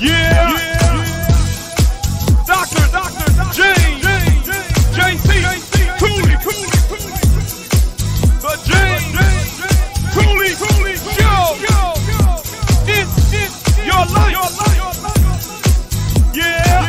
Yeah. Dr. James J.C. Cooley. The James Cooley Show. It's your life. Yeah.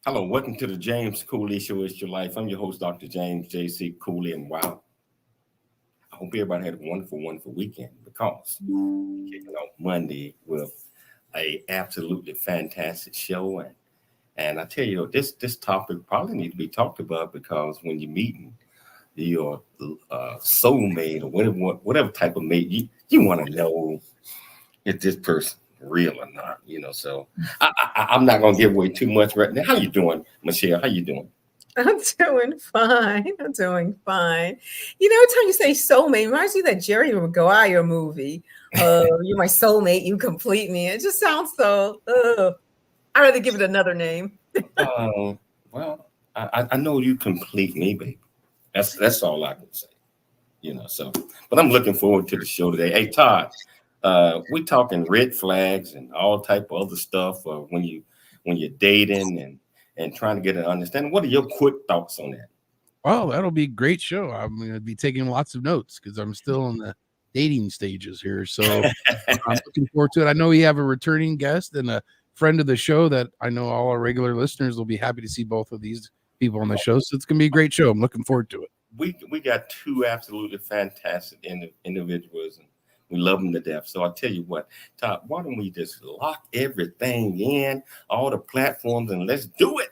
Hello, welcome to the James Cooley Show. It's your life. I'm your host, Dr. James J.C. Cooley, and wow, I hope everybody had a wonderful weekend because we're kicking off Monday with a absolutely fantastic show, and I tell you, this topic probably needs to be talked about because when you're meeting your soulmate or whatever type of mate, you want to know if this person real or not, so I'm not gonna give away too much right now. How you doing, Michelle? How you doing? I'm doing fine. Every time you say soulmate, it reminds me of that Jerry Maguire movie. You're my soulmate, you complete me. It just sounds so I'd rather give it another name. Well, I know you complete me, baby. That's all I can say. So but I'm looking forward to the show today. Hey, Todd. We talking red flags and all type of other stuff when you're dating and trying to get an understanding. What are your quick thoughts on that? Well, that'll be a great show. I'm going to be taking lots of notes because I'm still in the dating stages here. So I'm looking forward to it. I know we have a returning guest and a friend of the show that I know all our regular listeners will be happy to see both of these people on the show. So it's going to be a great show. I'm looking forward to it. We got two absolutely fantastic individuals. We love them to death. So I'll tell you what, Todd, why don't we just lock everything in, all the platforms, and let's do it.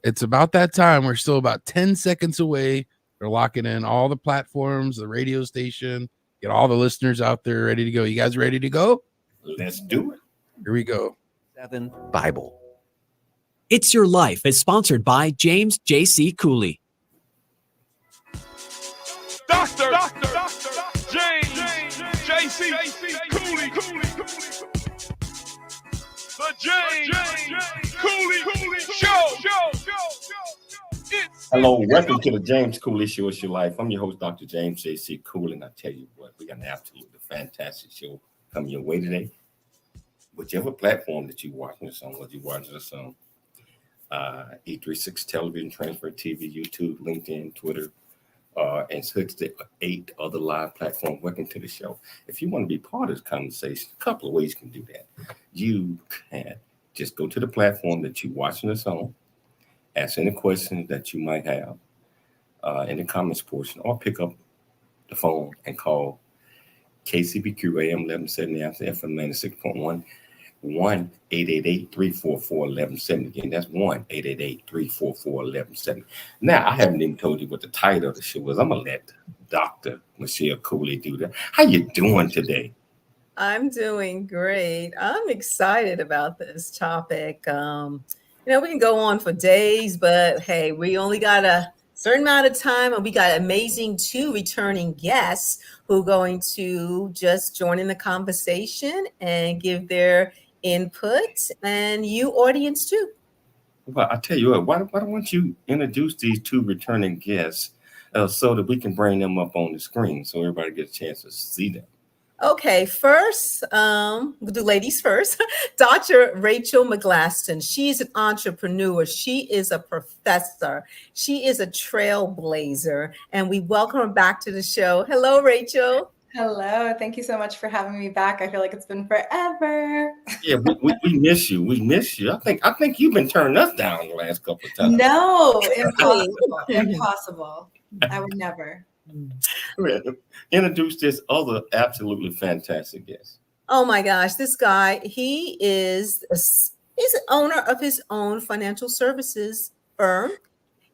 It's about that time. We're still about 10 seconds away. We're locking in all the platforms, the radio station, get all the listeners out there ready to go. You guys ready to go? Let's do it. Here we go. 7 Bible. It's Your Life is sponsored by James J.C. Cooley. Dr. James J.C. Cooley. The James Cooley Show. Hello, welcome to the James Cooley Show. It's your life. I'm your host, Dr. James J.C. Cooley, and I tell you what, we got an absolutely fantastic show coming your way today. Whichever platform that you're watching us on, whether you're watching us on E36 Television, Transfer TV, YouTube, LinkedIn, Twitter, and 68 other live platforms. Welcome to the show. If you want to be part of this conversation, a couple of ways you can do that. You can just go to the platform that you're watching us on, ask any questions that you might have in the comments portion, or pick up the phone and call KCBQ AM 1170 after FM 96.1. 1-888-344-1170. Again, that's 1-888-344-1170. Now, I haven't even told you what the title of the show is. I'm going to let Dr. Michelle Cooley do that. How you doing today? I'm doing great. I'm excited about this topic. We can go on for days, but hey, we only got a certain amount of time, and we got amazing 2 returning guests who are going to just join in the conversation and give their input, and you audience too. Well, I tell you what, why don't you introduce these two returning guests so that we can bring them up on the screen so everybody gets a chance to see them. Okay, first, we'll do ladies first. Dr. Rachel McGlaston. She's an entrepreneur. She is a professor. She is a trailblazer, and we welcome her back to the show. Hello, Rachel. Hello. Thank you so much for having me back. I feel like it's been forever. Yeah, we miss you. We miss you. I think you've been turning us down the last couple of times. No, impossible. Impossible. I would never. Introduce this other absolutely fantastic guest. Oh my gosh, this guy, he's an owner of his own financial services firm.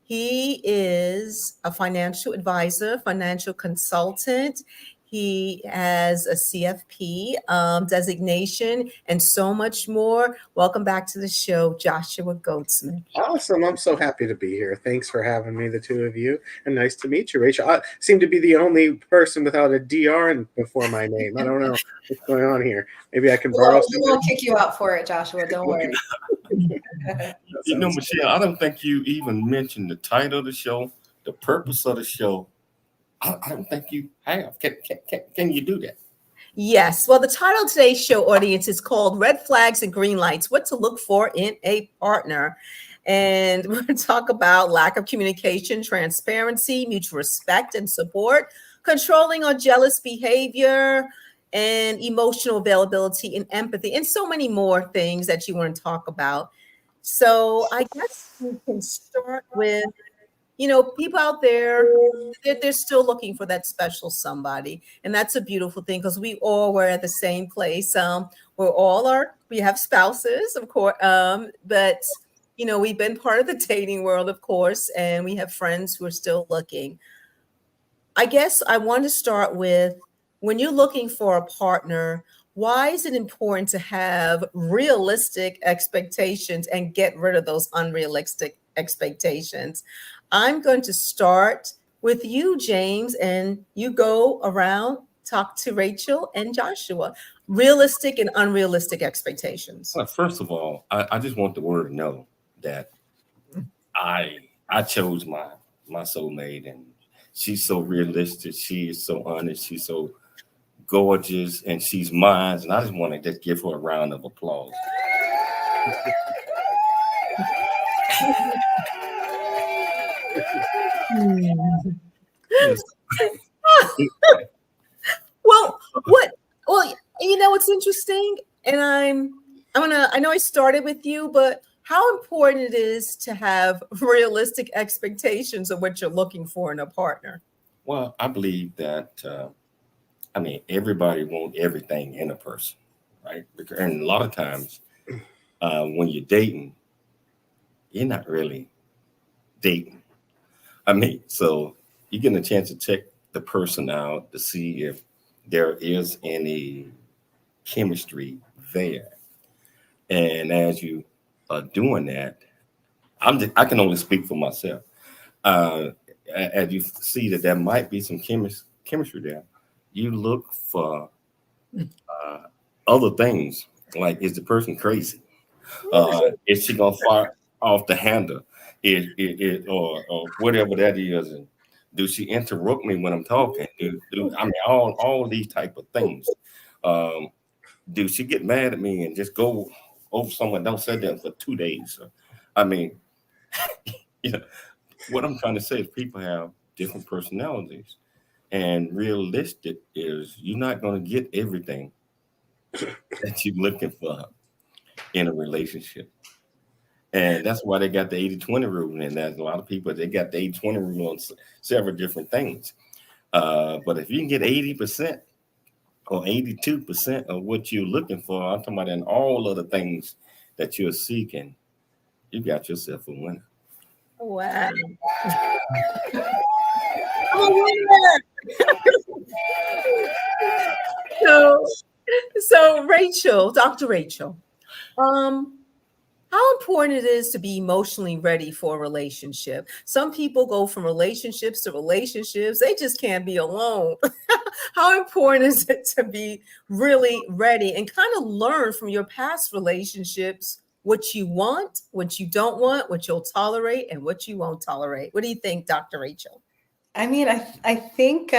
He is a financial advisor, financial consultant. He has a CFP designation and so much more. Welcome back to the show, Joshua Goatsmith. Awesome. I'm so happy to be here. Thanks for having me, the two of you. And nice to meet you, Rachel. I seem to be the only person without a DR before my name. I don't know what's going on here. Maybe I can borrow something. We'll kick you out for it, Joshua. Don't worry. You know, Michelle, I don't think you even mentioned the title of the show, the purpose of the show. I don't think you have. Can you do that? Yes. Well, the title of today's show, audience, is called Red Flags and Green Lights, What to Look For in a Partner. And we're going to talk about lack of communication, transparency, mutual respect and support, controlling or jealous behavior, and emotional availability and empathy, and so many more things that you want to talk about. So I guess we can start with, people out there, they're still looking for that special somebody. And that's a beautiful thing because we all were at the same place. We have spouses, of course, but, we've been part of the dating world, of course, and we have friends who are still looking. I guess I want to start with, when you're looking for a partner, why is it important to have realistic expectations and get rid of those unrealistic expectations? I'm going to start with you, James, and you go around, talk to Rachel and Joshua. Realistic and unrealistic expectations. Well, first of all, I just want the world to know that I chose my soulmate, and she's so realistic. She is so honest. She's so gorgeous, and she's mine. And I just want to just give her a round of applause. Well, it's interesting, and I know I started with you, but how important it is to have realistic expectations of what you're looking for in a partner. Well, I believe that, everybody wants everything in a person, right? And a lot of times when you're dating, you're not really dating. So you're getting a chance to check the person out to see if there is any chemistry there. And as you are doing that, I can only speak for myself. As you see that there might be some chemistry there, you look for other things, like, is the person crazy? Is she gonna fire off the handle? Or whatever that is, and do she interrupt me when I'm talking? All these type of things. Do she get mad at me and just go over someone, don't say that for 2 days? What I'm trying to say is people have different personalities, and realistic is you're not going to get everything that you're looking for in a relationship. And that's why they got the 80-20 rule. And there's a lot of people, they got the 80-20 rule on several different things. But if you can get 80% or 82% of what you're looking for, I'm talking about in all of the things that you're seeking, you got yourself a winner. Wow. I'm a winner. So Rachel, Dr. Rachel, how how important it is to be emotionally ready for a relationship. Some people go from relationships to relationships. They just can't be alone. How important is it to be really ready and kind of learn from your past relationships what you want, what you don't want, what you'll tolerate, and what you won't tolerate? What do you think, Dr. Rachel? I mean, I think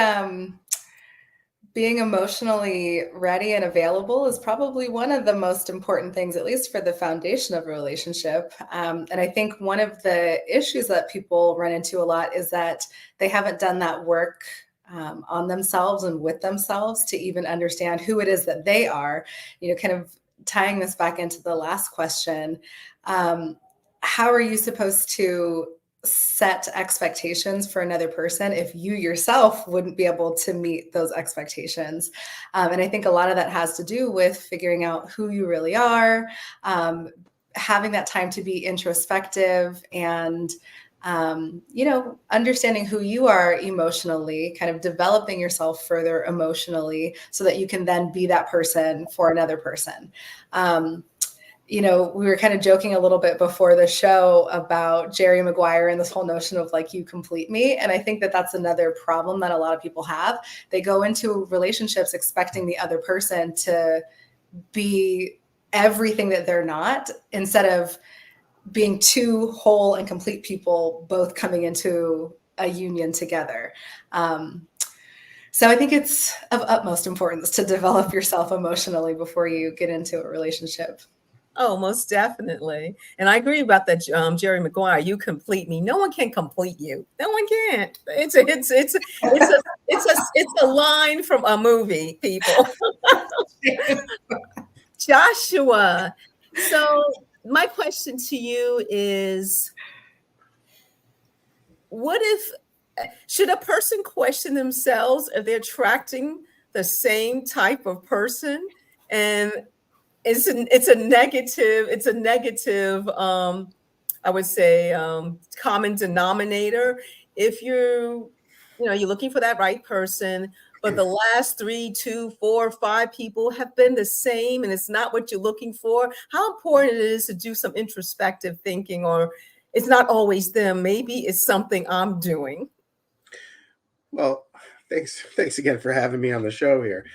being emotionally ready and available is probably one of the most important things, at least for the foundation of a relationship. And I think one of the issues that people run into a lot is that they haven't done that work on themselves and with themselves to even understand who it is that they are. You know, kind of tying this back into the last question, how are you supposed to set expectations for another person if you yourself wouldn't be able to meet those expectations? And I think a lot of that has to do with figuring out who you really are, having that time to be introspective, and understanding who you are emotionally, kind of developing yourself further emotionally so that you can then be that person for another person. We were kind of joking a little bit before the show about Jerry Maguire and this whole notion of like, you complete me. And I think that that's another problem that a lot of people have. They go into relationships expecting the other person to be everything that they're not, instead of being two whole and complete people, both coming into a union together. So I think it's of utmost importance to develop yourself emotionally before you get into a relationship. Oh, most definitely. And I agree about that, Jerry Maguire. You complete me. No one can complete you. No one can. It's a line from a movie, people. Joshua. So my question to you is, should a person question themselves if they're attracting the same type of person? And it's a negative, I would say, common denominator. If you're looking for that right person, but the last 3, 2, 4, 5 people have been the same and it's not what you're looking for, how important it is to do some introspective thinking, or it's not always them. Maybe it's something I'm doing. Well, thanks again for having me on the show here.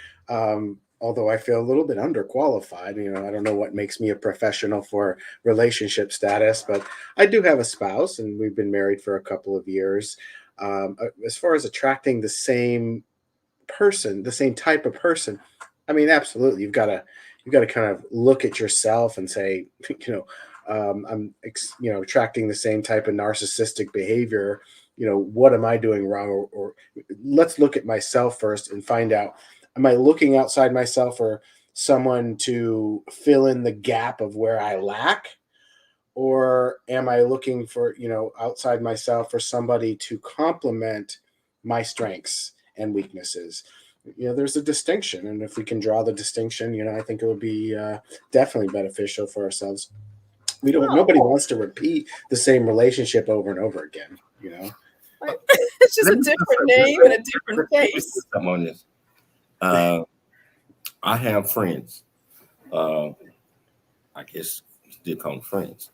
Although I feel a little bit underqualified, I don't know what makes me a professional for relationship status, but I do have a spouse and we've been married for a couple of years. As far as attracting the same person, the same type of person, I mean, absolutely. You've got to kind of look at yourself and say, I'm attracting the same type of narcissistic behavior. What am I doing wrong? Or let's look at myself first and find out, am I looking outside myself for someone to fill in the gap of where I lack? Or am I looking for, outside myself for somebody to complement my strengths and weaknesses? There's a distinction. And if we can draw the distinction, I think it would be definitely beneficial for ourselves. Nobody wants to repeat the same relationship over and over again, It's just a different name and a different face. I'm on this. I have friends. I guess still call them friends,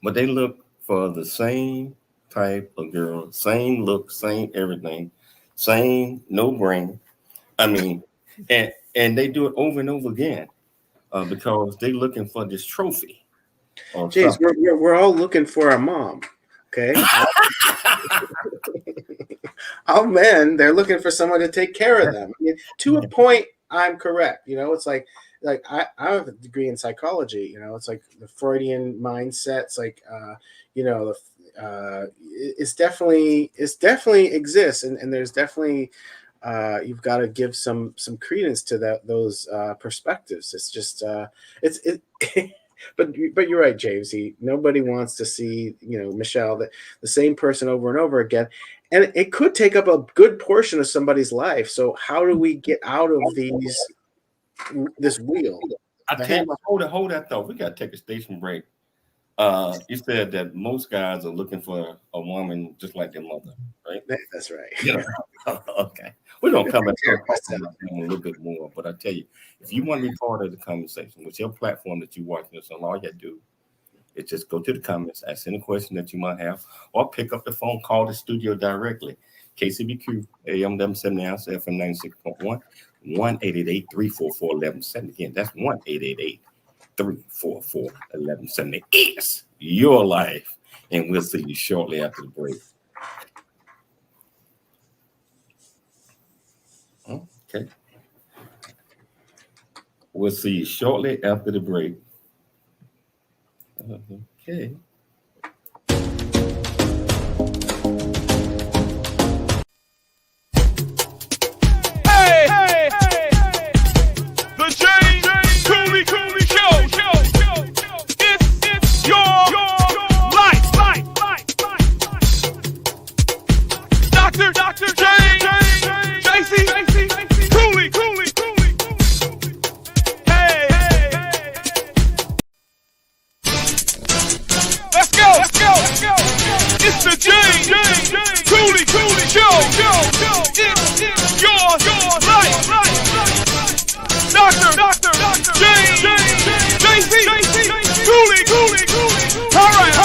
but they look for the same type of girl, same look, same everything, same no brain. I mean, and they do it over and over again because they're looking for this trophy. James, we're all looking for a mom. Okay. All men, they're looking for someone to take care of them. I mean, to a point, I'm correct. It's like I have a degree in psychology. It's like the Freudian mindset. It's like it's definitely exists, and there's definitely you've got to give some credence to those perspectives. It's just But you're right, James. Nobody wants to see, Michelle, the same person over and over again. And it could take up a good portion of somebody's life. So how do we get out of this wheel? I tell you, hold that thought. We got to take a station break. You said that most guys are looking for a woman just like their mother, right? That's right. Yeah. Okay. We're going to come and talk about them a little bit more. But I tell you, if you want to be part of the conversation with your platform that you're watching this on, all you got to do It's just go to the comments, ask any question that you might have, or pick up the phone, call the studio directly. KCBQ, AM 770 ounce, FM 96.1, 1-888-344-1170. Again, that's 1-888-344-1170. It's your life. And we'll see you shortly after the break. Okay. We'll see you shortly after the break. Okay. The James Cooley Show. It's your life. Dr. James JC Cooley. Hey. Let's go. It's the James Cooley Show. It's your life. Dr. James JC Cooley. All right.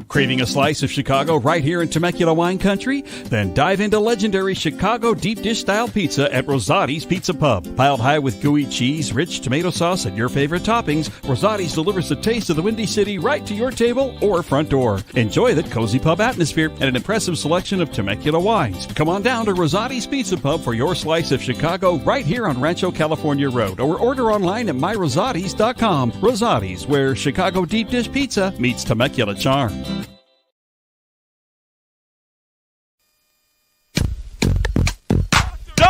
Craving a slice of Chicago right here in Temecula wine country? Then dive into legendary Chicago deep dish style pizza at Rosati's Pizza Pub. Piled high with gooey cheese, rich tomato sauce, and your favorite toppings, Rosati's delivers the taste of the Windy City right to your table or front door. Enjoy the cozy pub atmosphere and an impressive selection of Temecula wines. Come on down to Rosati's Pizza Pub for your slice of Chicago right here on Rancho California Road, or order online at myrosatis.com. Rosati's, where Chicago deep dish pizza meets Temecula charm.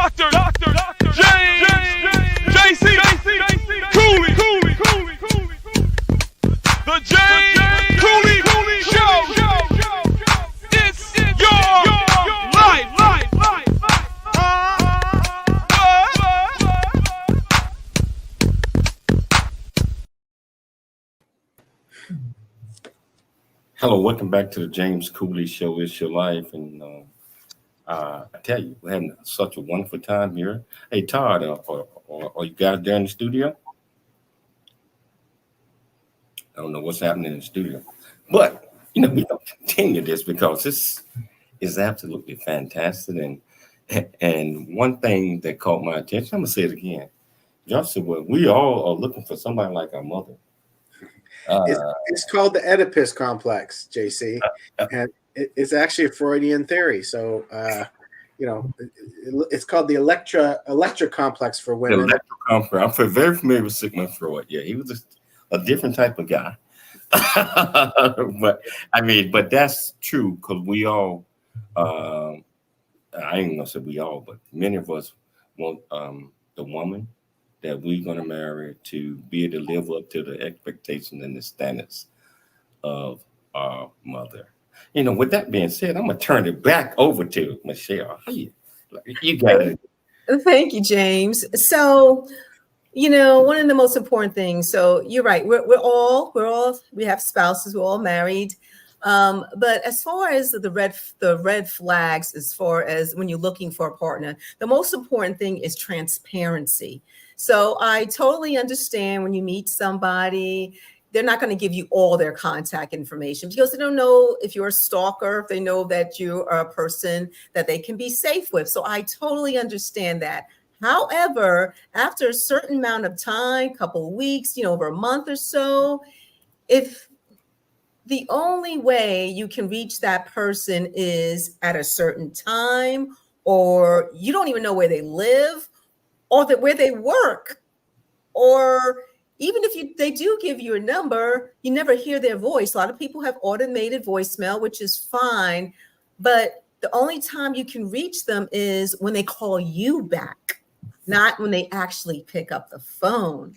Dr. James JC Cooley. The James Cooley Show. It's your life. Hello, welcome back to the James Cooley Show. It's your life. And I tell you, we're having such a wonderful time here. Hey, Todd, are you guys there in the studio? I don't know what's happening in the studio. But, we're going to continue this because this is absolutely fantastic. And one thing that caught my attention, I'm going to say it again. Y'all said, well, we all are looking for somebody like our mother. It's called the Oedipus complex, JC. And it's actually a Freudian theory. So, it's called the Electra complex for women. The Electra complex. I'm very familiar with Sigmund Freud. Yeah, he was a different type of guy. but that's true because we all, I ain't gonna say we all, but many of us want the woman that we're gonna marry to be able to live up to the expectations and the standards of our mother. With that being said, I'm gonna turn it back over to Michelle. You got it. Thank you, James. So, one of the most important things. So you're right. We have spouses. We're all married. But as far as the red flags, as far as when you're looking for a partner, the most important thing is transparency. So I totally understand when you meet somebody, they're not going to give you all their contact information because they don't know if you're a stalker, if they know that you are a person that they can be safe with. So I totally understand that. However, after a certain amount of time, couple of weeks, over a month or so, if the only way you can reach that person is at a certain time, or you don't even know where they live, or where they work, or even if they do give you a number, you never hear their voice. A lot of people have automated voicemail, which is fine, but the only time you can reach them is when they call you back, not when they actually pick up the phone.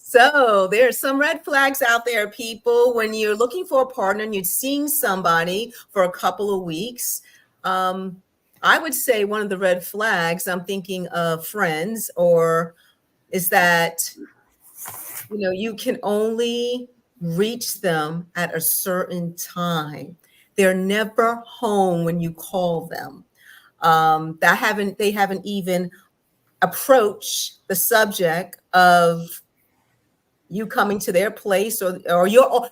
So there's some red flags out there, people. When you're looking for a partner and you're seeing somebody for a couple of weeks, I would say one of the red flags, I'm thinking of friends, or is that, you can only reach them at a certain time. They're never home when you call them. They haven't even approached the subject of you coming to their place, or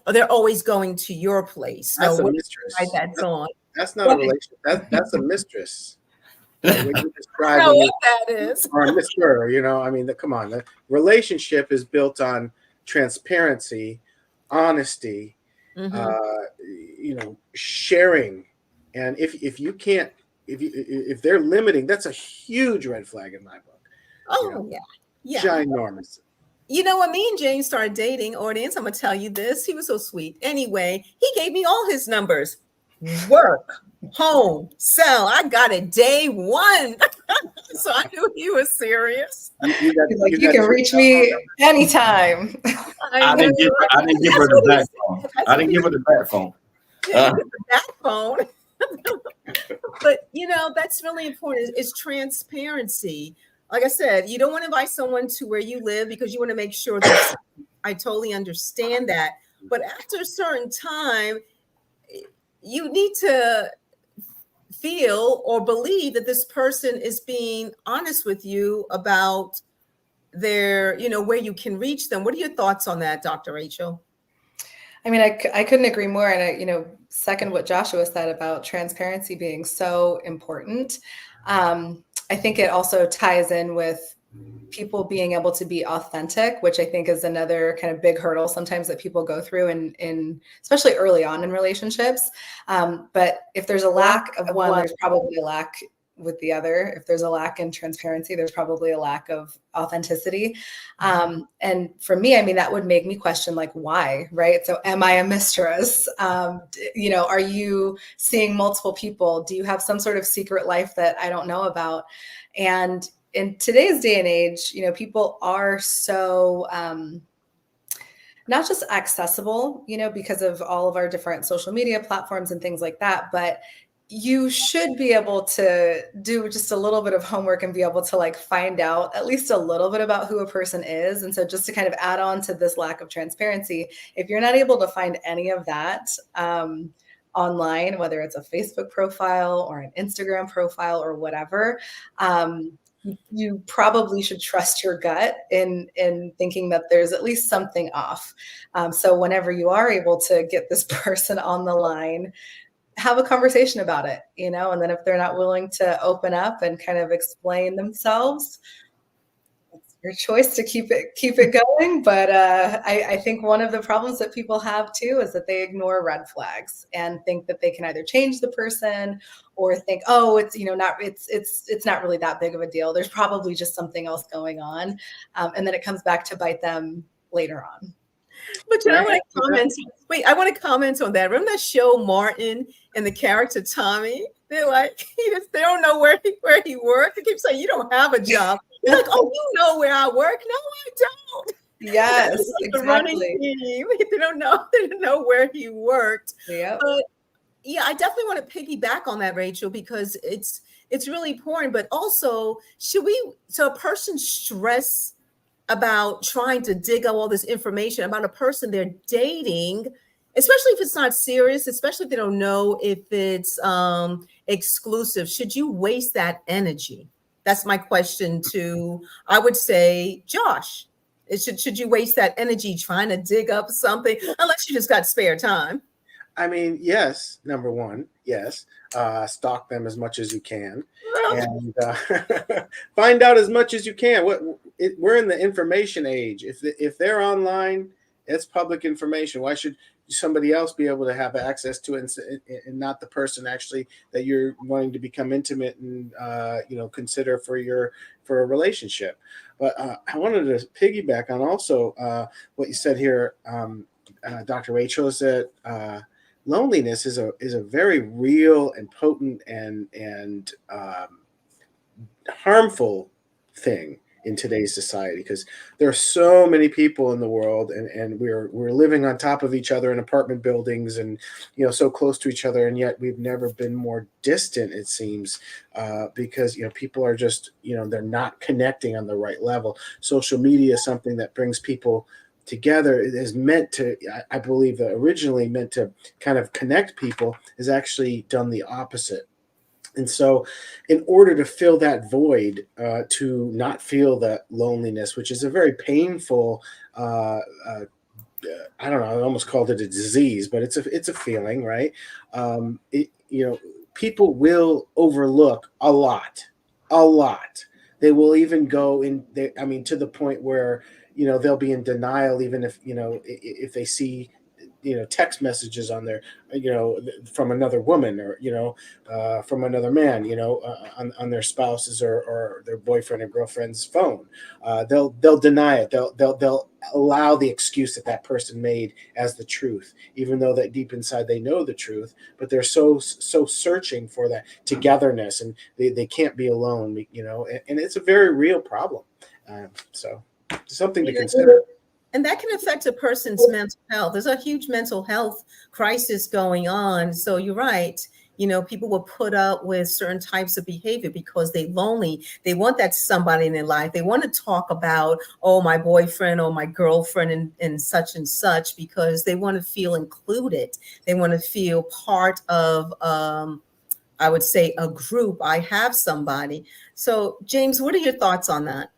they're always going to your place. That's So a mistress. that's on. That's not a relationship. That's a mistress. The way you I describe don't know it, what that is. or a mister, I mean, come on. The relationship is built on transparency, honesty, sharing. And if you can't, if they're limiting, that's a huge red flag in my book. Oh, yeah. Ginormous. When me and James started dating, audience, I'm gonna tell you this. He was so sweet. Anyway, he gave me all his numbers. Work, home, cell. I got it day one. So I knew he was serious. You can reach me anytime. I didn't give her the back phone. I didn't give her the back phone. That phone. But that's really important. It's transparency. Like I said, you don't want to invite someone to where you live because you want to make sure that I totally understand that. But after a certain time, you need to feel or believe that this person is being honest with you about their, where you can reach them. What are your thoughts on that, Dr. Rachel? I mean, I couldn't agree more. And I, second what Joshua said about transparency being so important. I think it also ties in with people being able to be authentic, which I think is another kind of big hurdle sometimes that people go through in especially early on in relationships. But if there's a lack of one, there's probably a lack with the other. If there's a lack in transparency, there's probably a lack of authenticity. And for me, I mean, that would make me question, like, why, right? So am I a mistress? Are you seeing multiple people? Do you have some sort of secret life that I don't know about? And in today's day and age, people are so not just accessible, because of all of our different social media platforms and things like that, but you should be able to do just a little bit of homework and be able to find out at least a little bit about who a person is. And so just to kind of add on to this lack of transparency, if you're not able to find any of that online, whether it's a Facebook profile or an Instagram profile or whatever, you probably should trust your gut in thinking that there's at least something off. So whenever you are able to get this person on the line, have a conversation about it, and then if they're not willing to open up and kind of explain themselves, it's your choice to keep it going. But I think one of the problems that people have too is that they ignore red flags and think that they can either change the person or think, oh, it's it's not really that big of a deal. There's probably just something else going on, and then it comes back to bite them later on. But I want to comment. Wait, I want to comment on that. Remember that show Martin and the character Tommy? They're like, they don't know where he works. They keep saying, "You don't have a job." They're like, "Oh, you know where I work?" No, I don't. Yes, the running team. They don't know where he worked. Yeah. But yeah, I definitely want to piggyback on that, Rachel, because it's really important. But also, so a person stress about trying to dig up all this information about a person they're dating, especially if it's not serious, especially if they don't know if it's exclusive. Should you waste that energy? That's my question to, I would say, Josh. Should you waste that energy trying to dig up something unless you just got spare time? I mean, yes, number one, yes. Stalk them as much as you can, and find out as much as you can. We're in the information age. If they're online, it's public information. Why should somebody else be able to have access to it and not the person actually that you're wanting to become intimate and consider for a relationship? But I wanted to piggyback on also what you said here, Dr. Rachel, is that loneliness is a very real and potent and harmful thing in today's society, because there are so many people in the world, and we're living on top of each other in apartment buildings, and so close to each other, and yet we've never been more distant, it seems, because people are just they're not connecting on the right level. Social media is something that brings people together. It is meant to, I believe, that originally meant to kind of connect people, is actually done the opposite. And so in order to fill that void, to not feel that loneliness, which is a very painful, I don't know, I almost called it a disease, but it's a feeling, right? People will overlook a lot. They will even go in, to the point where, they'll be in denial, even if they see text messages on there, from another woman, or from another man, on their spouse's or their boyfriend or girlfriend's phone. They'll deny it. They'll allow the excuse that person made as the truth, even though that deep inside they know the truth. But they're so searching for that togetherness, and they can't be alone. And it's a very real problem. So something to consider. And that can affect a person's mental health. There's a huge mental health crisis going on. So you're right. People will put up with certain types of behavior because they're lonely. They want that somebody in their life. They want to talk about, oh, my boyfriend or my girlfriend and such, because they want to feel included. They want to feel part of, I would say, a group. I have somebody. So, James, what are your thoughts on that?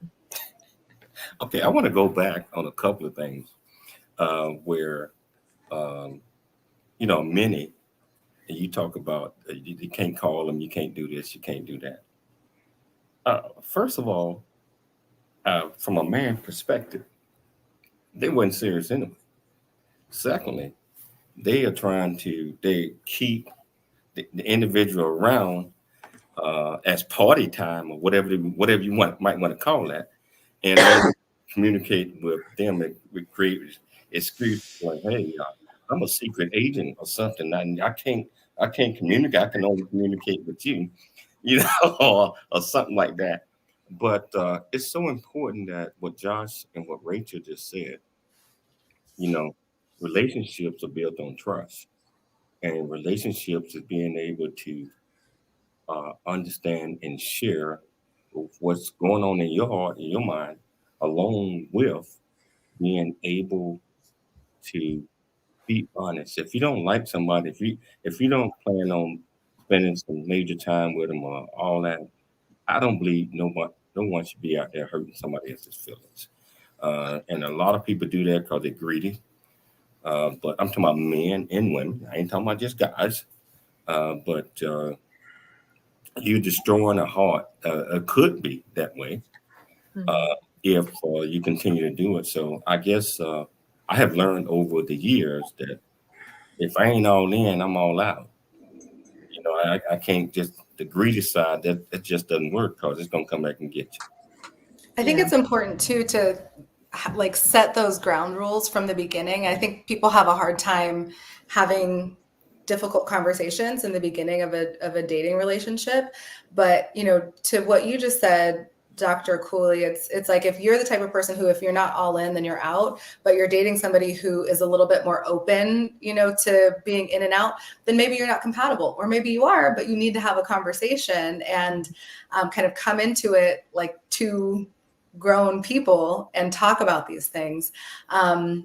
Okay, I want to go back on a couple of things where, many, and you talk about you can't call them, you can't do this, you can't do that. First of all, from a man perspective, they weren't serious anyway. Secondly, they keep the individual around as party time, or whatever you might want to call that, and communicate with them and create excuse like, hey, I'm a secret agent or something. I can't communicate. I can only communicate with you, or something like that. But it's so important that what Josh and what Rachel just said, relationships are built on trust, and relationships is being able to understand and share what's going on in your heart and your mind, along with being able to be honest. If you don't like somebody, if you don't plan on spending some major time with them or all that, I don't believe no one should be out there hurting somebody else's feelings. And a lot of people do that because they're greedy. But I'm talking about men and women. I ain't talking about just guys. But you destroying a heart. It could be that way. If you continue to do it. So I guess I have learned over the years that if I ain't all in, I'm all out. I can't just, the greedy side, that just doesn't work, because it's going to come back and get you. I think it's important too to set those ground rules from the beginning. I think people have a hard time having difficult conversations in the beginning of a dating relationship. But, to what you just said, Dr. Cooley, it's like, if you're the type of person who, if you're not all in, then you're out, but you're dating somebody who is a little bit more open, to being in and out, then maybe you're not compatible, or maybe you are, but you need to have a conversation and kind of come into it like two grown people and talk about these things. And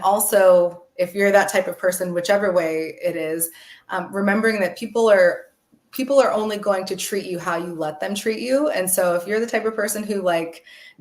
also, if you're that type of person, whichever way it is, remembering that people are only going to treat you how you let them treat you. And so if you're the type of person who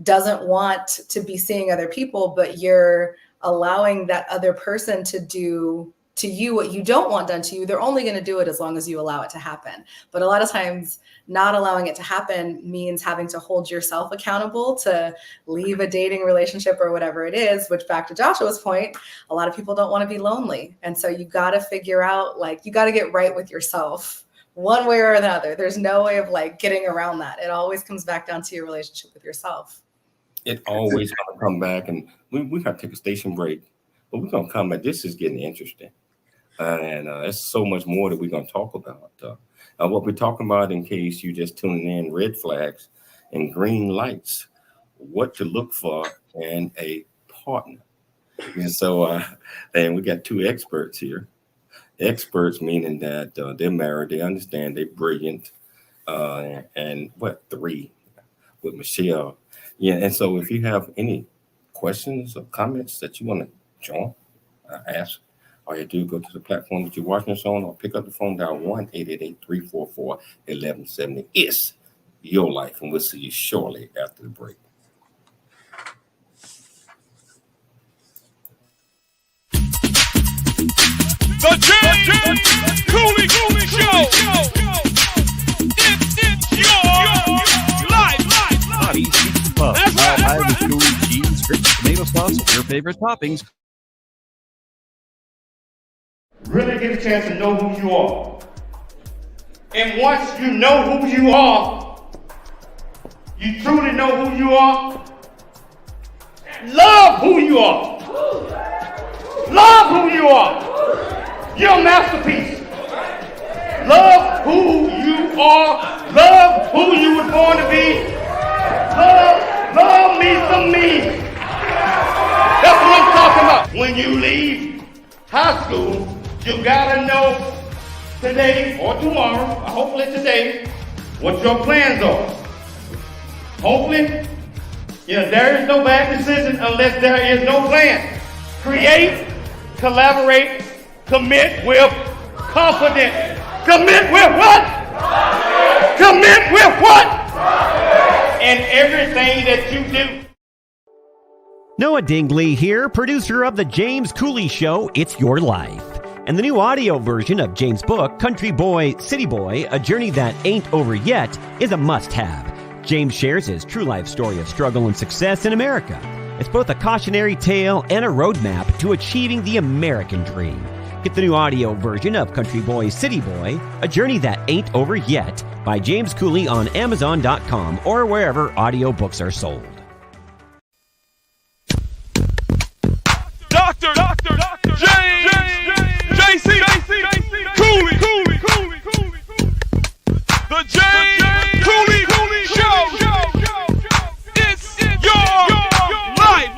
doesn't want to be seeing other people, but you're allowing that other person to do to you what you don't want done to you, they're only going to do it as long as you allow it to happen. But a lot of times, not allowing it to happen means having to hold yourself accountable to leave a dating relationship or whatever it is, which, back to Joshua's point, a lot of people don't want to be lonely. And so you got to figure out, you got to get right with yourself one way or another. There's no way of getting around that. It always comes back down to your relationship with yourself. It always going to come back, and we have to take a station break, but we're going to come back. This is getting interesting. And there's so much more that we're going to talk about. What we're talking about, in case you just tuning in, red flags and green lights. what to look for in a partner. And so, and we got two experts here. Experts meaning that they're married, they understand, they're brilliant, and three with Michelle. Yeah, and so if you have any questions or comments that you want to join, ask, all you do, go to the platform that you're watching us on, or pick up the phone, dial 1-888-344-1170. It's your life, and we'll see you shortly after the break. The James Cooley Show. It's your life. Bodies Pizza Pub. That's right. High with gooey cheese, rich tomato sauce, and your favorite toppings. Really get a chance to know who you are. And once you know who you are, you truly know who you are, love who you are. Love who you are. You're a masterpiece. Love who you are. Love who you were born to be. Love me some me. That's what I'm talking about. When you leave high school, you gotta know today or tomorrow, or hopefully today, what your plans are. Hopefully, there is no bad decision unless there is no plan. Create, collaborate, commit with confidence. Commit with what? Commit with what? In everything that you do. Noah Dingley here, producer of The James Cooley Show, It's Your Life. And the new audio version of James' book, Country Boy, City Boy, A Journey That Ain't Over Yet, is a must-have. James shares his true life story of struggle and success in America. It's both a cautionary tale and a roadmap to achieving the American dream. Get the new audio version of Country Boy, City Boy, A Journey That Ain't Over Yet by James Cooley on Amazon.com or wherever audiobooks are sold. Dr. James JC Cooley. The James Cooley Show. It's your life.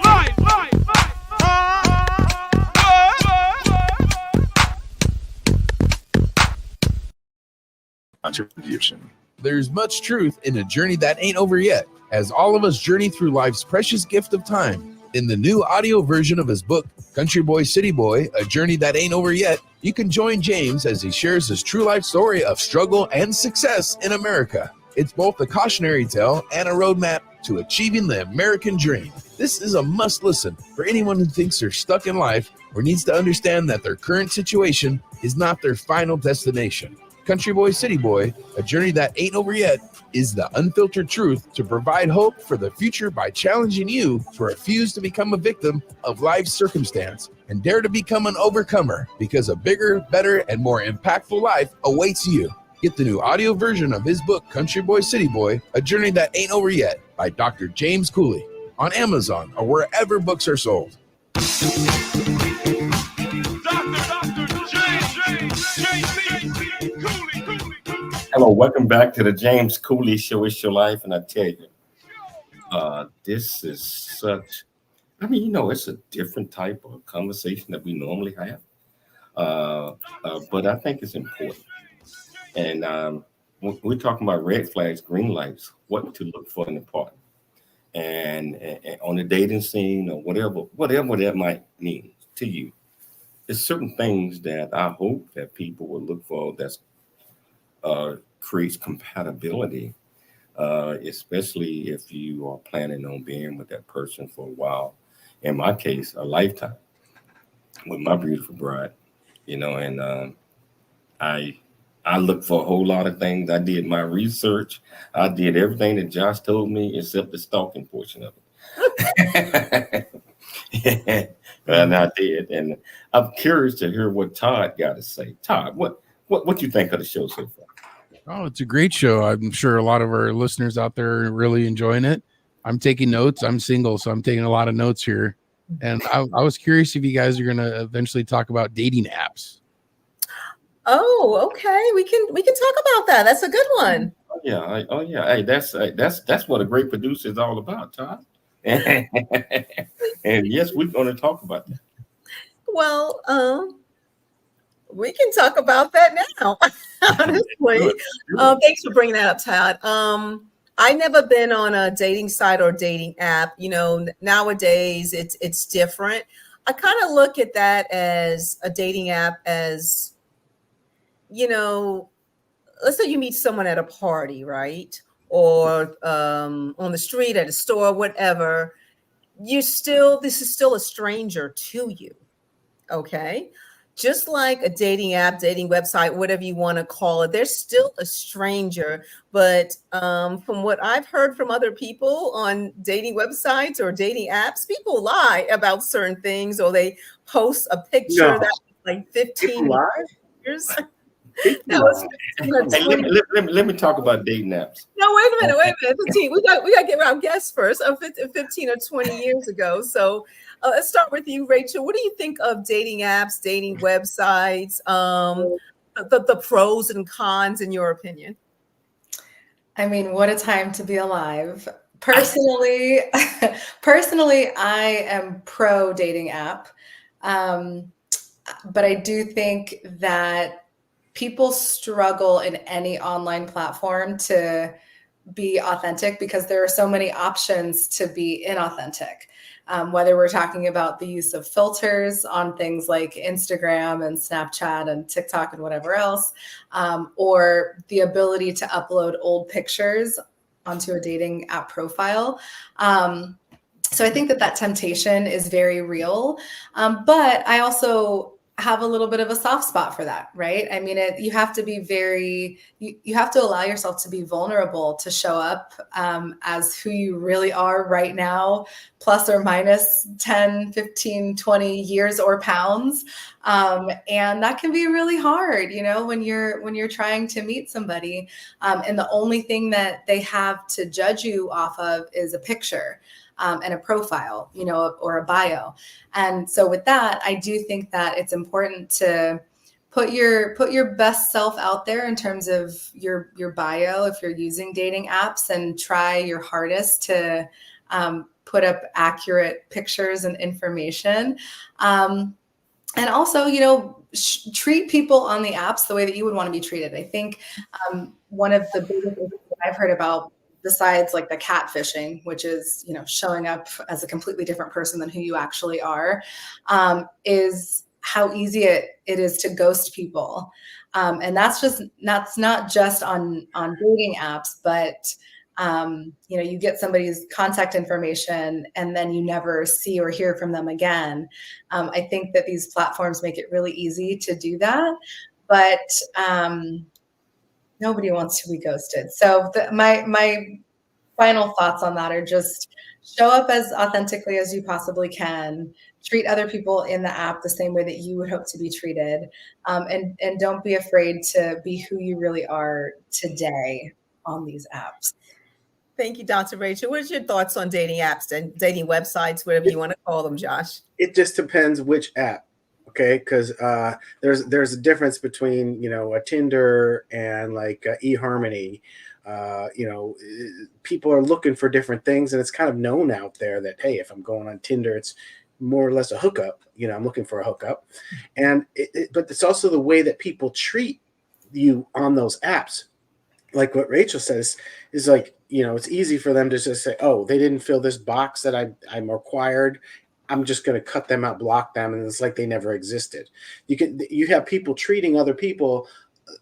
Contribution. There's much truth in A Journey That Ain't Over Yet, as all of us journey through life's precious gift of time. In the new audio version of his book, Country Boy, City Boy, A Journey That Ain't Over Yet, you can join James as he shares his true life story of struggle and success in America. It's both a cautionary tale and a roadmap to achieving the American dream. This is a must listen for anyone who thinks they're stuck in life or needs to understand that their current situation is not their final destination. Country Boy, City Boy, A Journey That Ain't Over Yet is the unfiltered truth to provide hope for the future by challenging you to refuse to become a victim of life's circumstance and dare to become an overcomer, because a bigger, better, and more impactful life awaits you. Get the new audio version of his book, Country Boy, City Boy, A Journey That Ain't Over Yet by Dr. James Cooley on Amazon or wherever books are sold. Hello, welcome back to the James Cooley Show. It's your life, and I tell you, this is such. It's a different type of conversation that we normally have, but I think it's important. And when we're talking about red flags, green lights, what to look for in a partner, and on the dating scene or whatever that might mean to you. There's certain things that I hope that people will look for that's creates compatibility, especially if you are planning on being with that person for a while. In my case, a lifetime with my beautiful bride, and I look for a whole lot of things. I did my research. I did everything that Josh told me except the stalking portion of it. And I did. And I'm curious to hear what Todd got to say. Todd, what you think of the show so far? Oh, it's a great show. I'm sure a lot of our listeners out there are really enjoying it. I'm taking notes. I'm single, so I'm taking a lot of notes here. And I was curious if you guys are going to eventually talk about dating apps. Oh, okay. We can talk about that. That's a good one. Oh yeah. Hey, that's what a great producer is all about, Todd. And yes, we're going to talk about that. Well, we can talk about that now. Honestly, thanks for bringing that up, Todd. I've never been on a dating site or dating app. You know, nowadays it's different. I kind of look at that as a dating app as, you know, let's say you meet someone at a party, right? Or on the street, at a store, whatever. This is still a stranger to you. Okay. Just like a dating app, dating website, whatever you want to call it, there's still a stranger. But from what I've heard from other people on dating websites or dating apps, people lie about certain things, or they post a picture that's like 15 years. That was 15 or 20. Hey, let me talk about dating apps. No, wait a minute. 15. We got to get our guests first. 15 or 20 years ago. So let's start with you, Rachel. What do you think of dating apps, dating websites, the pros and cons, in your opinion? I mean, what a time to be alive. Personally, I am pro dating app, but I do think that people struggle in any online platform to be authentic because there are so many options to be inauthentic. Whether we're talking about the use of filters on things like Instagram and Snapchat and TikTok and whatever else, or the ability to upload old pictures onto a dating app profile. So I think that temptation is very real. But I also have a little bit of a soft spot for that, right? I mean, you have to be you have to allow yourself to be vulnerable, to show up as who you really are right now, plus or minus 10, 15, 20 years or pounds. And that can be really hard, you know, when you're trying to meet somebody. And the only thing that they have to judge you off of is a picture. And a profile, you know, or a bio. And so with that, I do think that it's important to put your best self out there in terms of your bio if you're using dating apps, and try your hardest to put up accurate pictures and information. And also, you know, treat people on the apps the way that you would want to be treated. I think one of the biggest things that I've heard about, besides like the catfishing, which is, you know, showing up as a completely different person than who you actually are, is how easy it is to ghost people. And that's not just on dating apps, but you know, you get somebody's contact information and then you never see or hear from them again. I think that these platforms make it really easy to do that, but nobody wants to be ghosted. So my final thoughts on that are just show up as authentically as you possibly can. Treat other people in the app the same way that you would hope to be treated. And don't be afraid to be who you really are today on these apps. Thank you, Dr. Rachel. What are your thoughts on dating apps and dating websites, whatever you want to call them, Josh? It just depends which app. Okay, because there's a difference between, you know, a Tinder and like eHarmony. You know, people are looking for different things, and it's kind of known out there that, hey, if I'm going on Tinder, it's more or less a hookup. You know, I'm looking for a hookup, and but it's also the way that people treat you on those apps. Like what Rachel says is like, you know, it's easy for them to just say, oh, they didn't fill this box that I'm required. I'm just going to cut them out, block them, and it's like they never existed. You have people treating other people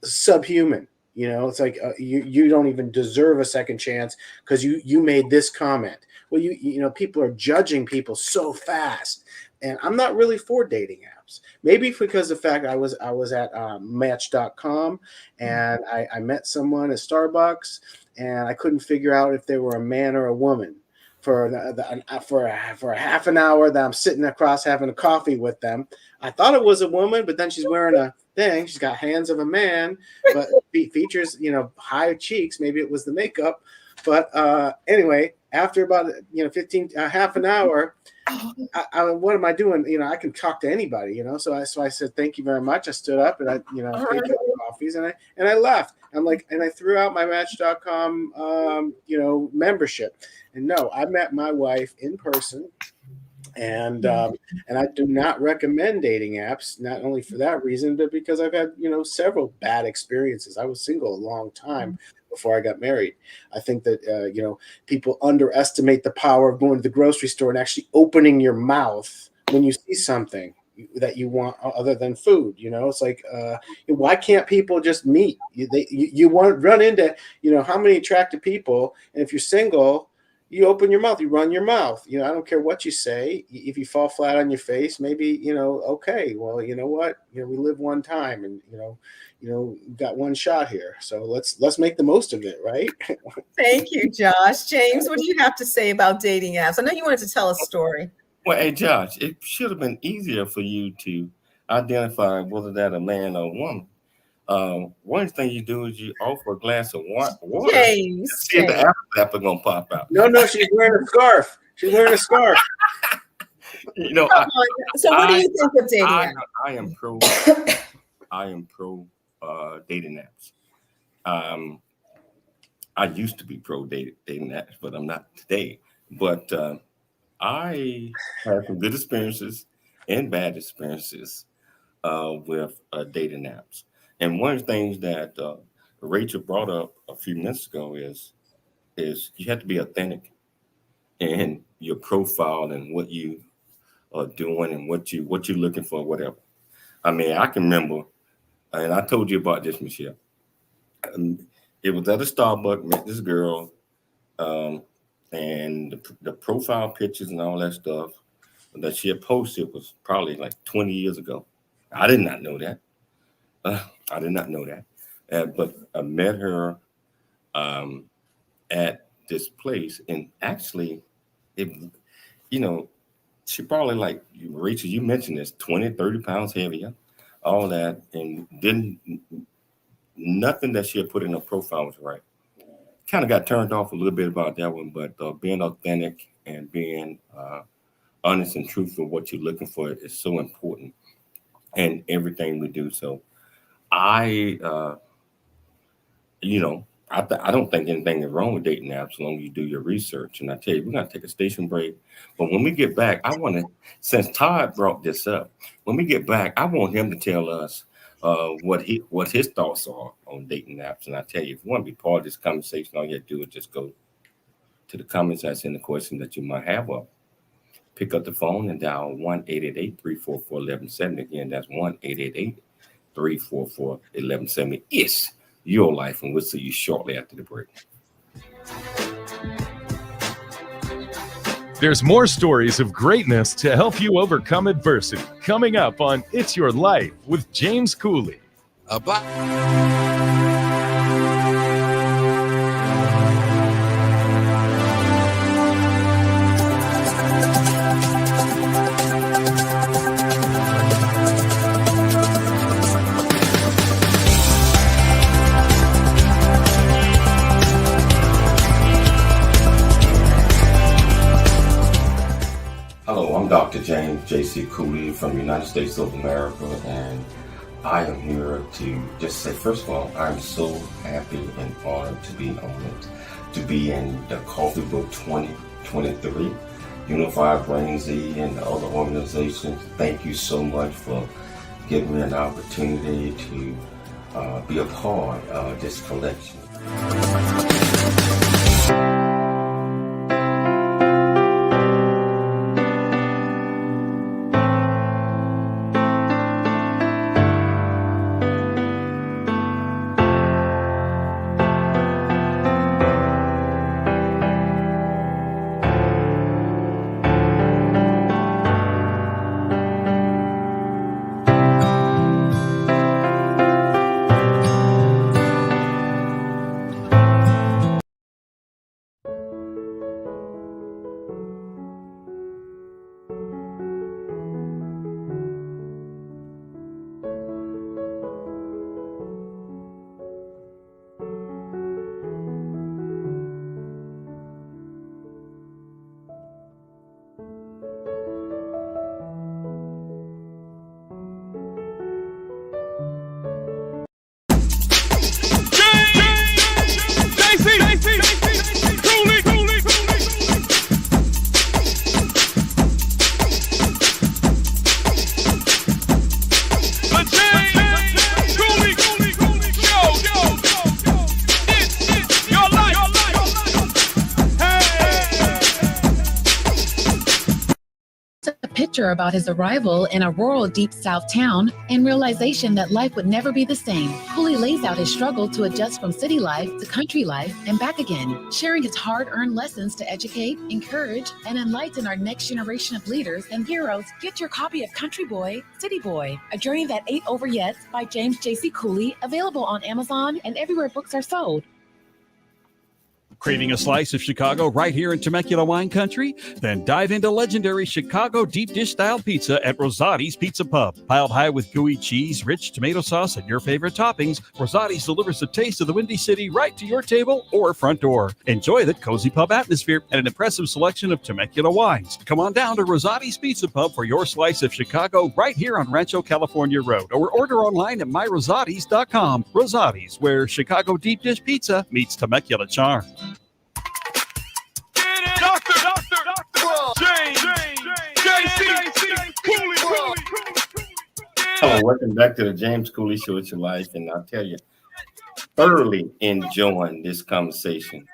subhuman. You know, it's like you don't even deserve a second chance because you made this comment. Well, you know, people are judging people so fast, and I'm not really for dating apps. Maybe because of the fact I was at Match.com, and I met someone at Starbucks, and I couldn't figure out if they were a man or a woman. For a half an hour that I'm sitting across having a coffee with them, I thought it was a woman, but then she's wearing a thing. She's got hands of a man, but features, you know, high cheeks. Maybe it was the makeup. But anyway, after about, you know, half an hour, what am I doing? I can talk to anybody, So I said, thank you very much. I stood up and I paid for the coffees and I left. And I threw out my Match.com, membership. And no, I met my wife in person. And I do not recommend dating apps, not only for that reason, but because I've had, several bad experiences. I was single a long time before I got married. I think that, people underestimate the power of going to the grocery store and actually opening your mouth when you see something that you want other than food. It's like, why can't people just meet? You want to run into, how many attractive people, and if you're single, you open your mouth, you run your mouth. I don't care what you say. If you fall flat on your face, maybe, okay, well, you know what? We live one time and, got one shot here. So let's make the most of it, right? Thank you, Josh. James, what do you have to say about dating apps? I know you wanted to tell a story. Well, hey, Josh, it should have been easier for you to identify whether that a man or a woman. One thing you do is you offer a glass of water. James, see if the apple gonna pop out. No, she's wearing a scarf. So what do you think of dating apps? I am pro dating apps. I used to be pro dating apps, but I'm not today. But I had some good experiences and bad experiences with dating apps. And one of the things that Rachel brought up a few minutes ago is you have to be authentic in your profile and what you are doing and what you're looking for, whatever. I mean, I can remember, and I told you about this, Michelle. It was at a Starbucks, met this girl, and the profile pictures and all that stuff that she had posted was probably like 20 years ago. I did not know that. I did not know that. But I met her at this place, and actually, she probably, like Rachel, you mentioned this, 20, 30 pounds heavier, all that, and nothing that she had put in her profile was right. Kind of got turned off a little bit about that one, but being authentic and being honest and truthful what you're looking for is so important in everything we do. So I don't think anything is wrong with dating apps as long as you do your research. And I tell you, we're going to take a station break. But when we get back, since Todd brought this up, when we get back, I want him to tell us what his thoughts are on dating apps. And I tell you, if you want to be part of this conversation, all you have to do is just go to the comments, ask any question that you might have, or pick up the phone and dial 1-888-344-1170. Again, that's 1-888-344-1170. It's your life, and we'll see you shortly after the break. There's more stories of greatness to help you overcome adversity coming up on It's Your Life with James Cooley. Hello, I'm Dr. James J.C. Cooley from the United States of America, and I am here to just say, first of all, I'm so happy and honored to be honored to be in the Coffee Book 2023, Unified Brain Z and the other organizations. Thank you so much for giving me an opportunity to be a part of this collection. wonder about his arrival in a rural deep south town and realization that life would never be the same, Cooley lays out his struggle to adjust from city life to country life and back again, sharing his hard-earned lessons to educate, encourage, and enlighten our next generation of leaders and heroes. Get your copy of Country Boy, City Boy, A Journey That Ain't Over Yet by James J.C. Cooley, available on Amazon and everywhere books are sold. Craving a slice of Chicago right here in Temecula wine country? Then dive into legendary Chicago deep dish style pizza at Rosati's Pizza Pub. Piled high with gooey cheese, rich tomato sauce, and your favorite toppings, Rosati's delivers the taste of the Windy City right to your table or front door. Enjoy the cozy pub atmosphere and an impressive selection of Temecula wines. Come on down to Rosati's Pizza Pub for your slice of Chicago right here on Rancho California Road, or order online at myrosatis.com. Rosati's, where Chicago deep dish pizza meets Temecula charm. Hello, welcome back to the James Cooley Show. It's your life, and I'll tell you, thoroughly enjoying this conversation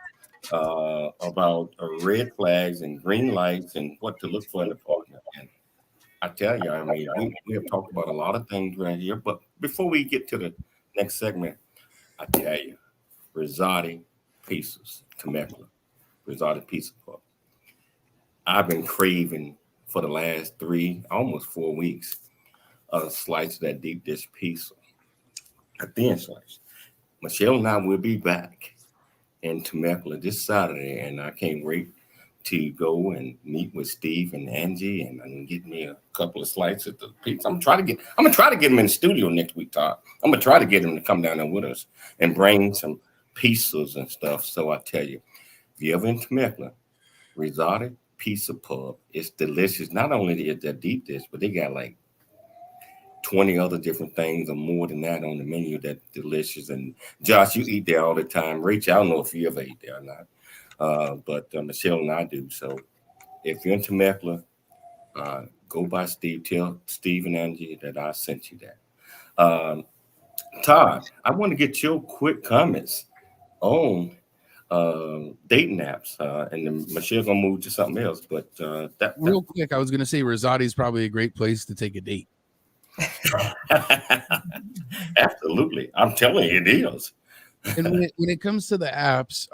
about red flags and green lights and what to look for in a partner. And I tell you, I mean, we have talked about a lot of things right here, but before we get to the next segment, I tell you, Rosati Pizzas, Temecula, Rosati Pizza Pub. I've been craving for the last 3, almost 4 weeks, a slice of that deep dish pizza, a thin slice. Michelle and I will be back in Temecula this Saturday, and I can't wait to go and meet with Steve and Angie and get me a couple of slices of the pizza. I'm gonna try to get them in the studio next week, Todd. I'm gonna try to get them to come down there with us and bring some pizzas and stuff. So I tell you, if you're ever in Temecula, Rosati Pizza Pub, it's delicious. Not only is that deep dish, but they got like 20 other different things or more than that on the menu that's delicious. And Josh, you eat there all the time. Rachel, I don't know if you ever eat there or not, but Michelle and I do. So if you're in Temecula, go by Steve. Tell Steve and Angie that I sent you that. Todd, I want to get your quick comments on dating apps, and then Michelle's gonna move to something else. But that real quick, I was gonna say Rosati is probably a great place to take a date. Absolutely, I'm telling you, it is. And when it comes to the apps,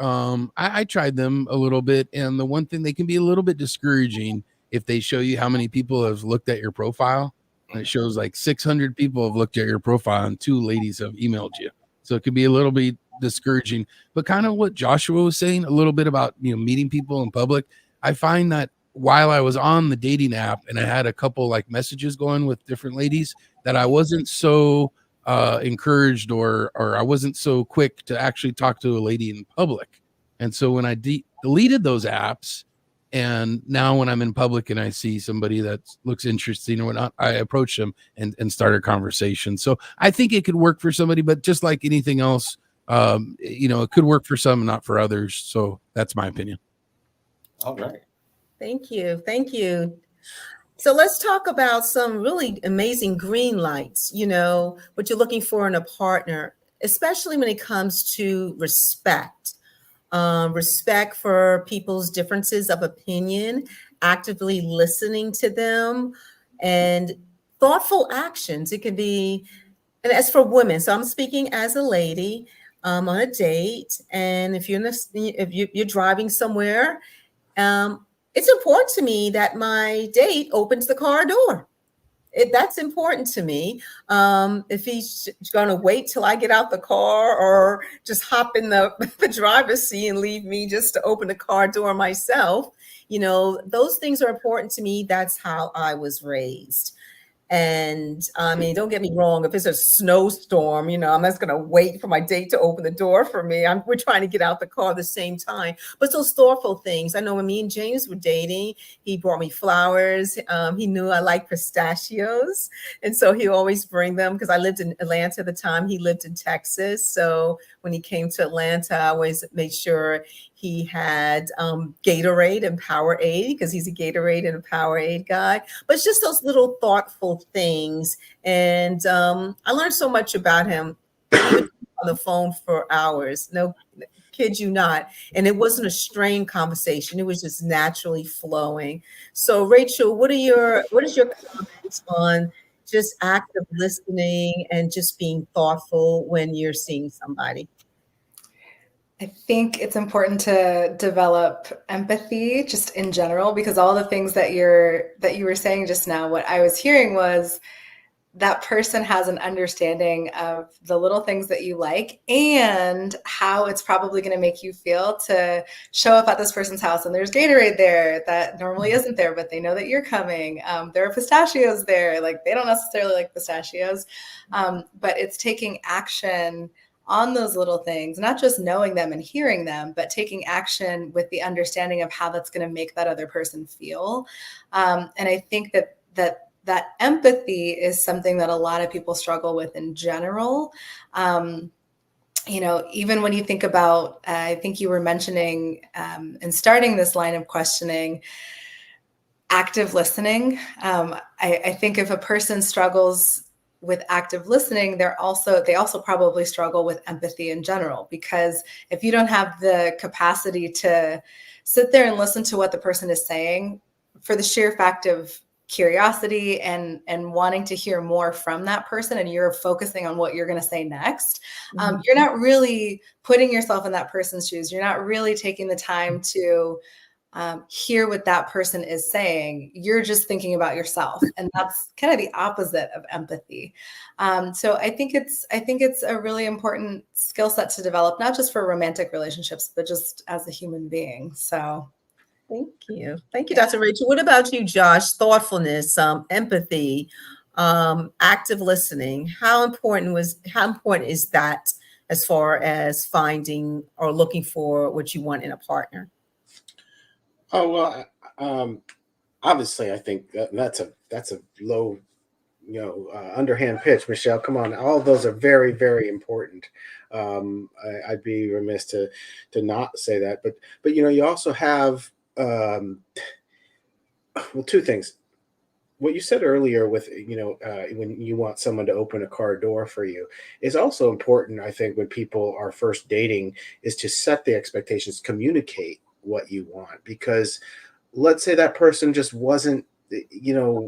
I tried them a little bit, and the one thing, they can be a little bit discouraging if they show you how many people have looked at your profile, and it shows like 600 people have looked at your profile and 2 ladies have emailed you. So it could be a little bit discouraging. But kind of what Joshua was saying a little bit about, meeting people in public, I find that while I was on the dating app and I had a couple like messages going with different ladies, that I wasn't so encouraged or I wasn't so quick to actually talk to a lady in public. And so when I deleted those apps, and now when I'm in public and I see somebody that looks interesting or whatnot, I approach them and start a conversation. So I think it could work for somebody, but just like anything else, it could work for some, not for others. So that's my opinion. All right. Thank you. So let's talk about some really amazing green lights, what you're looking for in a partner, especially when it comes to respect. Respect for people's differences of opinion, actively listening to them, and thoughtful actions. It can be, and as for women, so I'm speaking as a lady on a date, and if you're driving somewhere, it's important to me that my date opens the car door. That's important to me. If he's going to wait till I get out the car or just hop in the driver's seat and leave me just to open the car door myself, those things are important to me. That's how I was raised. And I mean, don't get me wrong. If it's a snowstorm, I'm just going to wait for my date to open the door for me. We're trying to get out the car at the same time. But those thoughtful things. I know when me and James were dating, he brought me flowers. He knew I liked pistachios. And so he always bring them because I lived in Atlanta at the time. He lived in Texas. So when he came to Atlanta, I always made sure he had Gatorade and Powerade because he's a Gatorade and a Powerade guy. But it's just those little thoughtful things. And I learned so much about him. on the phone for hours. No, kid you not. And it wasn't a strained conversation. It was just naturally flowing. So Rachel, what is your comments on just active listening and just being thoughtful when you're seeing somebody? I think it's important to develop empathy just in general, because all the things that you were saying just now, what I was hearing was that person has an understanding of the little things that you like and how it's probably going to make you feel to show up at this person's house and there's Gatorade there that normally isn't there, but they know that you're coming. There are pistachios there. Like, they don't necessarily like pistachios, but it's taking action on those little things, not just knowing them and hearing them, but taking action with the understanding of how that's going to make that other person feel. And I think that empathy is something that a lot of people struggle with in general. Even when you think about, I think you were mentioning in starting this line of questioning, active listening. I think if a person struggles with active listening, they also probably struggle with empathy in general, because if you don't have the capacity to sit there and listen to what the person is saying for the sheer fact of curiosity and wanting to hear more from that person, and you're focusing on what you're going to say next, you're not really putting yourself in that person's shoes. You're not really taking the time to hear what that person is saying. You're just thinking about yourself, and that's kind of the opposite of empathy. So I think it's a really important skill set to develop, not just for romantic relationships, but just as a human being. So thank you, Dr. Rachel. What about you, Josh? Thoughtfulness, empathy, active listening. How important is that as far as finding or looking for what you want in a partner? Oh, well, obviously, I think that's a low, underhand pitch, Michelle. Come on, all of those are very, very important. I'd be remiss to not say that, but you also have two things. What you said earlier with when you want someone to open a car door for you is also important. I think when people are first dating, is to set the expectations, communicate what you want, because let's say that person just wasn't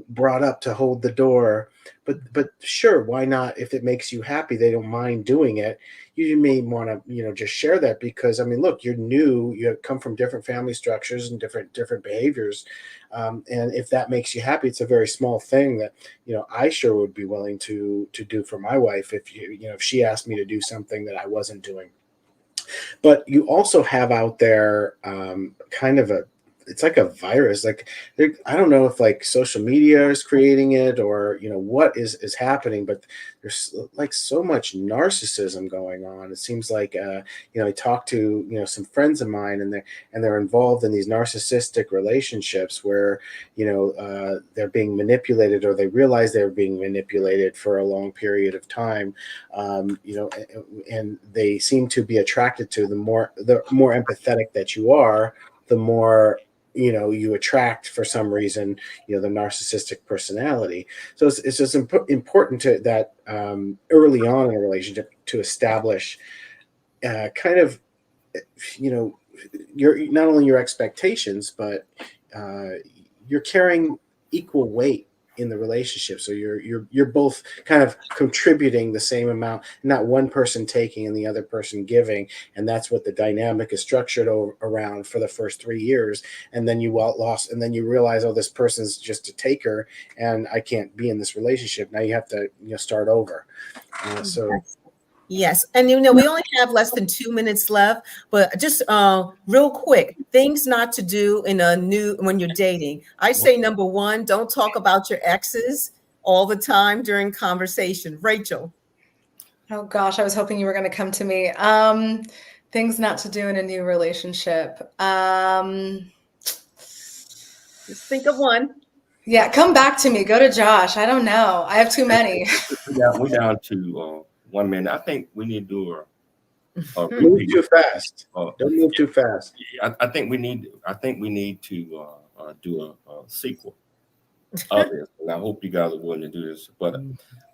brought up to hold the door, but sure, why not? If it makes you happy, they don't mind doing it. You may want to just share that, because I mean, look, you're new, you come from different family structures and different behaviors, and if that makes you happy, it's a very small thing that I sure would be willing to do for my wife if if she asked me to do something that I wasn't doing. But you also have out there kind of it's like a virus. Like, I don't know if like social media is creating it or what is happening, but there's like so much narcissism going on. It seems like I talked to some friends of mine, and they're involved in these narcissistic relationships where they're being manipulated, or they realize they're being manipulated for a long period of time, and they seem to be attracted to the more empathetic that you are, the more you attract, for some reason, the narcissistic personality. So it's just important to that early on in a relationship to establish kind of your not only your expectations, but you're carrying equal weight in the relationship. So you're both kind of contributing the same amount, not one person taking and the other person giving. And that's what the dynamic is structured around for the first 3 years. And then you and then you realize, oh, this person's just a taker and I can't be in this relationship. Now you have to start over. Yes. And we only have less than 2 minutes left, but just real quick, things not to do when you're dating. I say number one, don't talk about your exes all the time during conversation. Rachel. Oh gosh, I was hoping you were going to come to me. Things not to do in a new relationship. Just think of one. Yeah, come back to me. Go to Josh. I don't know. I have too many. We're down to 1 minute. I think we need to do move too fast. Don't move too fast. I think we need to do a sequel of this, and I hope you guys are willing to do this. But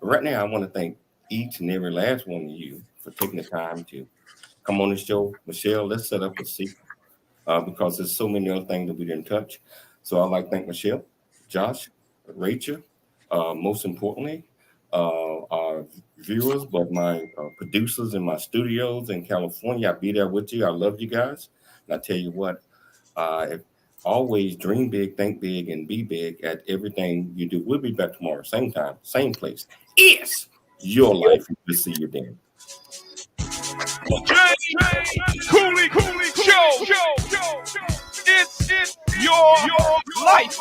right now, I want to thank each and every last one of you for taking the time to come on the show. Michelle, let's set up a seat because there's so many other things that we didn't touch. So I'd like to thank Michelle, Josh, Rachel, most importantly, our viewers, but my producers in my studios in California. I'll be there with you. I love you guys. And I tell you what, always dream big, think big, and be big at everything you do. We'll be back tomorrow, same time, same place. It's your life. We'll see you then. James Cooley Show. It's your life.